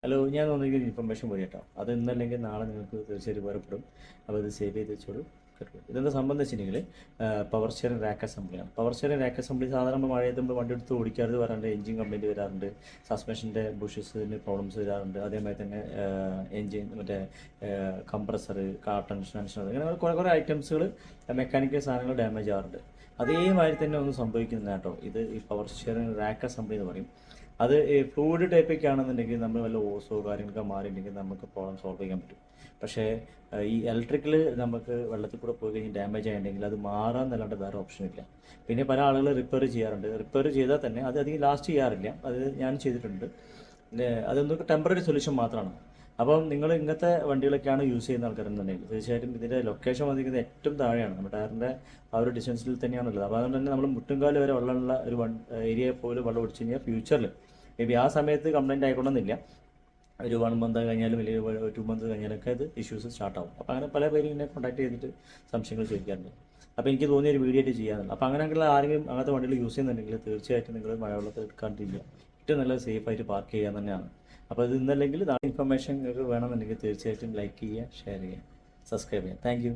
Hello, ഞാൻ ഒന്നെങ്കിൽ information പോയി കേട്ടോ. അത് ഇന്നല്ലെങ്കിൽ നാളെ നിങ്ങൾക്ക് തീർച്ചയായിട്ടും ഉപകാരപ്പെടും. അപ്പോൾ ഇത് സേവ് ചെയ്ത് വെച്ചോളൂ. ഇതെന്താ സംബന്ധിച്ചിട്ടുണ്ടെങ്കിൽ പവർ സ്റ്റിയറിംഗ് റാക്ക് അസംബ്ലിയാണ്. പവർ സ്റ്റിയറിംഗ് റാക്ക് അസംബ്ലി സാധാരണ നമ്മൾ മഴയത്ത് നമ്മൾ വണ്ടി എടുത്ത് ഓടിക്കാറ് വരാറുണ്ട്, എഞ്ചിൻ കംപ്ലൈൻറ്റ് വരാറുണ്ട്, സസ്പെൻഷൻ്റെ ബുഷസിന് പ്രോബ്ലംസ് വരാറുണ്ട്, അതേമാതിരി തന്നെ എഞ്ചിൻ മറ്റേ കംപ്രസർ, കാർട്ടൺ ടെൻഷൻ, അങ്ങനെ കുറേ ഐറ്റംസുകൾ മെക്കാനിക്കൽ സാധനങ്ങൾ ഡാമേജ് ആവാറുണ്ട്. അതേമാതിരി തന്നെ ഒന്ന് സംഭവിക്കുന്നത് കേട്ടോ. ഇത് ഈ പവർ സ്റ്റിയറിംഗ് റാക്ക് അസംബ്ലി എന്ന് പറയും. അത് ഫ്ലൂയിഡ് ടൈപ്പൊക്കെ ആണെന്നുണ്ടെങ്കിൽ നമ്മൾ വല്ല ഓസോ കാര്യങ്ങളൊക്കെ മാറിയിട്ടുണ്ടെങ്കിൽ നമുക്ക് പ്രോബ്ലം സോൾവ് ചെയ്യാൻ പറ്റും. പക്ഷേ ഈ ഇലക്ട്രിക്കൽ നമുക്ക് വെള്ളത്തിൽ കൂടെ പോയി കഴിഞ്ഞ് ഡാമേജ് ആയിട്ടുണ്ടെങ്കിൽ അത് മാറാന്നല്ലാണ്ട് വേറെ ഓപ്ഷൻ ഇല്ല. പിന്നെ പല ആളുകൾ റിപ്പയർ ചെയ്യാറുണ്ട്. റിപ്പയർ ചെയ്താൽ തന്നെ അത് അധികം ലാസ്റ്റ് ചെയ്യാറില്ല. അത് ഞാൻ ചെയ്തിട്ടുണ്ട്. അതൊന്നും ടെമ്പററി സൊല്യൂഷൻ മാത്രമാണ്. അപ്പം നിങ്ങൾ ഇങ്ങനത്തെ വണ്ടികളൊക്കെയാണ് യൂസ് ചെയ്യുന്ന ആൾക്കാരെന്നുണ്ടെങ്കിൽ തീർച്ചയായിട്ടും ഇതിൻ്റെ ലൊക്കേഷൻ വന്നിരിക്കുന്നത് ഏറ്റവും താഴെയാണ്. നമ്മുടെ ടയറിൻ്റെ ആ ഒരു ഡിസ്റ്റൻസിൽ തന്നെയാണുള്ളത്. അപ്പോൾ അതുകൊണ്ട് തന്നെ നമ്മൾ മുട്ടുംകാല് വരെ വെള്ളമുള്ള ഒരു ഏരിയയിൽ പോലും വെള്ളം ഒടിച്ചു കഴിഞ്ഞാൽ ഫ്യൂച്ചറിൽ മേ ബി ആ സമയത്ത് കംപ്ലൈൻറ്റ് ആയിക്കൊള്ളുന്നില്ല, ഒരു 1 മന്ത് കഴിഞ്ഞാലും അല്ലെങ്കിൽ 2 മന്ത് കഴിഞ്ഞാലൊക്കെ ഇത് ഇഷ്യൂസ് സ്റ്റാർട്ടാവും. അപ്പോൾ അങ്ങനെ പല പേരും എന്നെ കോൺടാക്ട് ചെയ്തിട്ട് സംശയങ്ങൾ ചോദിക്കാറുണ്ട്. അപ്പോൾ എനിക്ക് തോന്നിയ ഒരു വീഡിയോ ആയിട്ട് ചെയ്യാറുണ്ട്. അപ്പോൾ അങ്ങനെയുള്ള ആരെങ്കിലും അങ്ങനത്തെ വണ്ടികൾ യൂസ് ചെയ്യുന്നുണ്ടെങ്കിൽ തീർച്ചയായിട്ടും നിങ്ങൾ മഴവെള്ളത്തിൽ എടുക്കാണ്ടിരിക്കുക. ഏറ്റവും നല്ല സേഫായിട്ട് പാർക്ക് ചെയ്യാൻ തന്നെയാണ്. അപ്പോൾ ഇത് ഇന്നല്ലെങ്കിൽ ഇൻഫർമേഷൻ നിങ്ങൾക്ക് വേണമെന്നുണ്ടെങ്കിൽ തീർച്ചയായിട്ടും ലൈക്ക് ചെയ്യുക, ഷെയർ ചെയ്യുക, സബ്സ്ക്രൈബ് ചെയ്യുക. Thank you.